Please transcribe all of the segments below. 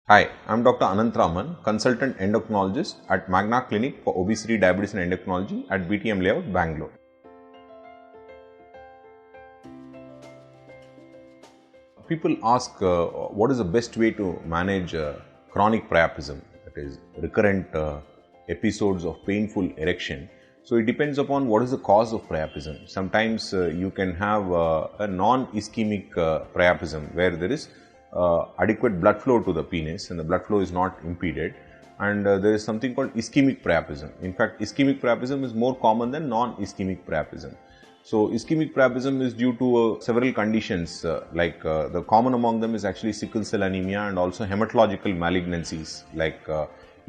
Hi, I'm Dr. Anantharaman, consultant endocrinologist at Magna Clinic for Obesity, Diabetes and Endocrinology at BTM Layout, Bangalore. People ask what is the best way to manage chronic priapism, that is recurrent episodes of painful erection. So it depends upon what is the cause of priapism. Sometimes you can have a non-ischemic priapism where there is adequate blood flow to the penis and the blood flow is not impeded, and there is something called ischemic priapism. In fact, ischemic priapism is more common than non-ischemic priapism. So ischemic priapism is due to several conditions the common among them is actually sickle cell anemia and also hematological malignancies like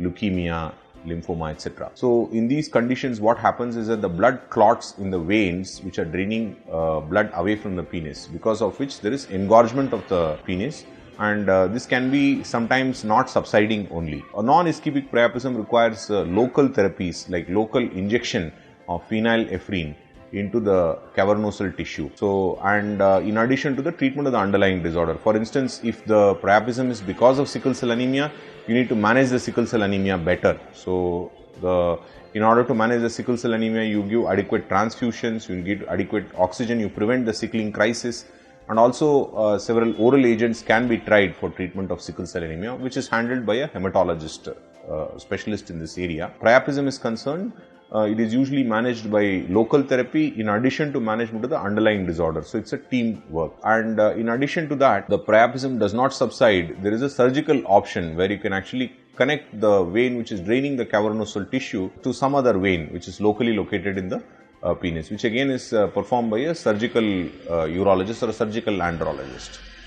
leukemia, lymphoma, etc. So in these conditions what happens is that the blood clots in the veins which are draining blood away from the penis, because of which there is engorgement of the penis, and this can be sometimes not subsiding only. A non-ischemic priapism requires local therapies like local injection of phenylephrine into the cavernosal tissue. So, and in addition to the treatment of the underlying disorder. For instance, if the priapism is because of sickle cell anemia, you need to manage the sickle cell anemia better. So, in order to manage the sickle cell anemia, you give adequate transfusions, you give adequate oxygen, you prevent the sickling crisis, and also several oral agents can be tried for treatment of sickle cell anemia, which is handled by a hematologist, specialist in this area. Priapism is concerned, it is usually managed by local therapy in addition to management of the underlying disorder. So it's a team work. And in addition to that, the priapism does not subside. There is a surgical option where you can actually connect the vein which is draining the cavernosal tissue to some other vein which is locally located in the penis, which again is performed by a surgical urologist or a surgical andrologist.